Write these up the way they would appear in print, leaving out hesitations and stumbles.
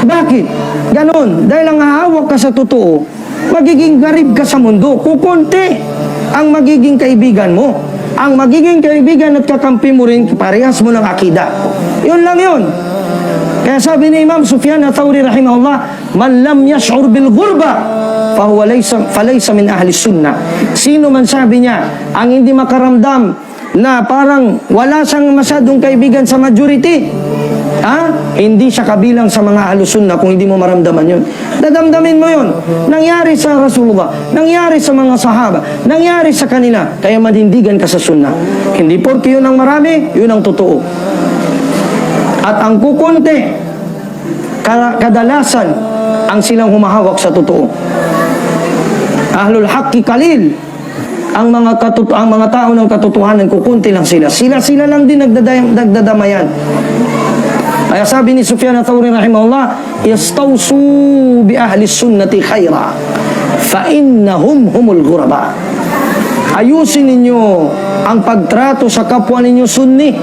Bakit? Ganon. Dahil ang hahawak ka sa totoo, magiging garib ka sa mundo. Kukunti ang magiging kaibigan mo. Ang magiging kaibigan at kakampi mo rin, parehas mo ng akida. Yun lang yun. Kaya sabi ni Imam Sufyan Ath-Thawri rahimahullah, man lam yash'ur bil ghurba fahuwa falaysa min ahli sunnah. Sino man, sabi niya, ang hindi makaramdam na parang wala siyang masyadong kaibigan sa majority, hindi siya kabilang sa mga ahlusunnah kung hindi mo maramdaman yun. Dadamdamin mo yun. Nangyari sa Rasulullah, nangyari sa mga sahaba, nangyari sa kanila, kaya manindigan ka sa sunnah. Hindi porke yun ang marami, yun ang totoo. At ang kukunti, kadalasan, ang silang humahawak sa totoo. Ahlul haqqi kalil. Ang mga tao ng katotohanan, kukunti lang sila. Sila lang din nagdadamayan. Kaya sabi ni Sufyan Ath-Thawri rahimahullah, istawsu bi ahli sunnati khaira fa innahum humul ghuraba. Ayusin ninyo ang pagtrato sa kapwa ninyo sunni,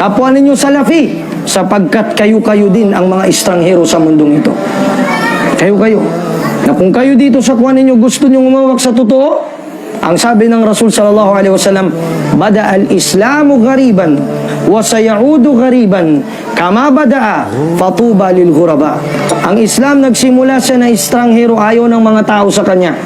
kapwa ninyo salafi, sapagkat kayo-kayo din ang mga estranghero sa mundong ito. Kayo-kayo. Na kung kayo dito sa kapwa ninyo gusto nyo umawak sa totoo, ang sabi ng Rasul sallallahu alaihi wasallam, bada al-islamu ghariban wa sayaudu ghariban kama bada'a fatuba lil ghuraba. Ang Islam nagsimula siya na estranghero, ayaw ng mga tao sa kanya.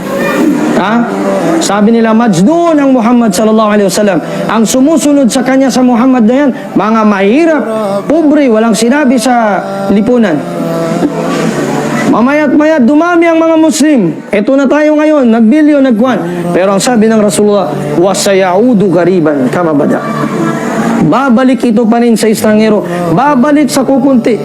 Sabi nila, Majnun ang Muhammad sallallahu alaihi wasallam. Ang sumusunod sa kanya sa Muhammad na yan, mga mahirap, pobre, walang sinabi sa lipunan. Mamayat-mayat, dumami ang mga Muslim. Ito na tayo ngayon, nagbilyo, nagkuhan. Pero ang sabi ng Rasulullah, wasayaudu gariban kama bada. Babalik ito pa rin sa estranghero, babalik sa kukunti,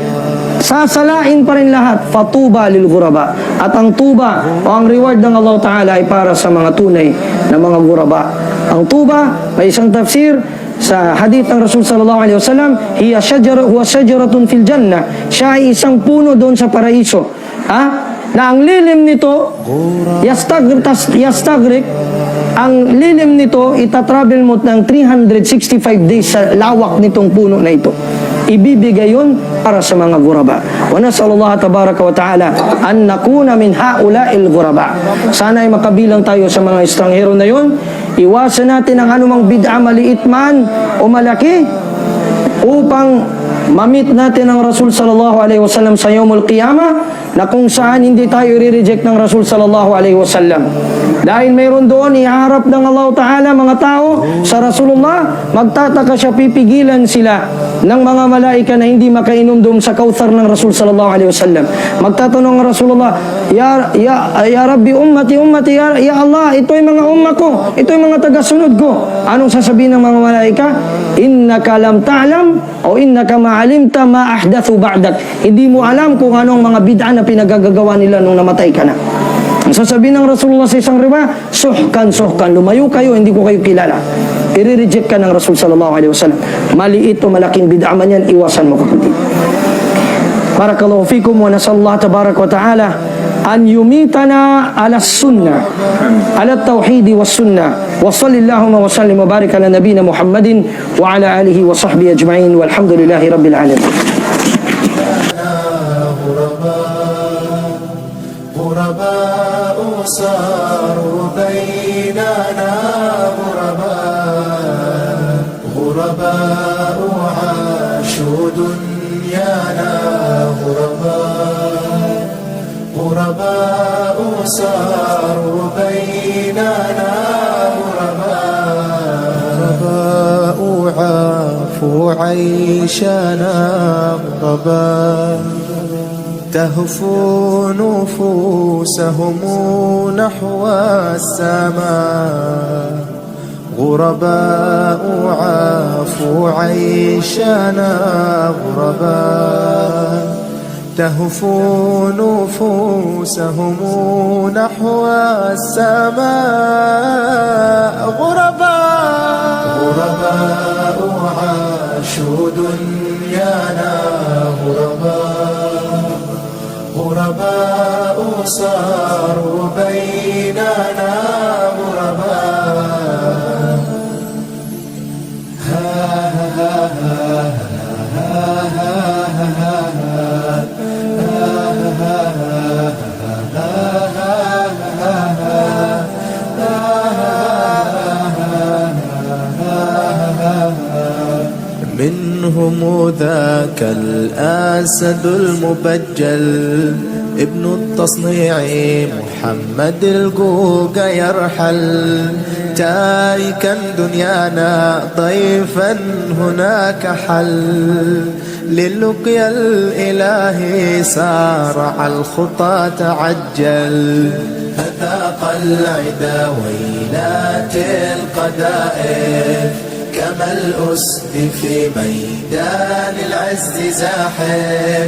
sasalain pa rin lahat. Fatuba lil ghuraba. At ang tuba o ang reward ng Allah Ta'ala ay para sa mga tunay na mga ghuraba. Ang tuba, may isang tafsir sa hadith ng Rasul sallallahu alaihi wasallam, hiya shajaratun fil jannah. Siya ay isang puno doon sa paraiso. Na ang lilim nito, yastagrik, ang lilim nito, itatravel mo ng 365 days sa lawak nitong puno na ito. Ibibigay yun para sa mga ghuraba. Wa nas'alullah tabaraka wa ta'ala an nakuna min haula'il ghuraba. Sana ay makabilang tayo sa mga estranghero na yun. Iwasan natin ang anumang bid'a, maliit man o malaki, upang mamit natin ang Rasul sallallahu alaihi wasallam sa Yawmul Qiyamah, na kung saan hindi tayo i-reject ng Rasul sallallahu alaihi wasallam. Dahil mayroon doon, iharap ng Allah Ta'ala mga tao sa Rasulullah, magtataka siya, pipigilan sila ng mga malaika na hindi makainom doon sa kauthar ng Rasul sallallahu alaihi wasallam. Magtatanong ang Rasulullah, Ya Rabbi, ummati, ya Allah, ito ay mga umma ko, ito ay mga tagasunod ko. Anong sasabihin ng mga malaika? Innaka lam ta'lam o innaka ma'alimta ma ahdathu ba'dak. Hindi mo alam kung anong mga bid'a na pinagagagawa nila nung namatay ka na. Ang sasabihin ng Rasulullah sa isang riba, suhkan, lumayo kayo, hindi ko kayo kilala. I-reject ka ng Rasul sallallahu alaihi wasallam. Maliit o malaking bid'a man yan, iwasan mo kapatid. Barakallahu fikum wa nasallallahu tabaraka wa ta'ala an yumitana ala sunnah, ala tawhidi was sunnah. Wa sallallahu wa sallim wa barik ala nabina Muhammadin wa ala alihi wa sahbihi ajma'in walhamdulillahi rabbil alamin. صاروا بيننا غرباء عاشوا دنيانا غرباء صاروا بيننا غرباء عافوا عيشنا غرباء تهفو نفوسهم نحو السماء غرباء عافوا عيشنا غرباء تهفو نفوسهم نحو السماء غرباء عاشوا دنيانا غرباء صاروا بيننا غرباء منهم ذاك الأسد المبجل ابن التصنيع محمد القوق يرحل تاركا دنيانا ضيفا هناك حل للقيا الإلهي سارع الخطى تعجل فذاق العدا ويلات القذائف كما الأسد في ميدان العز زاحف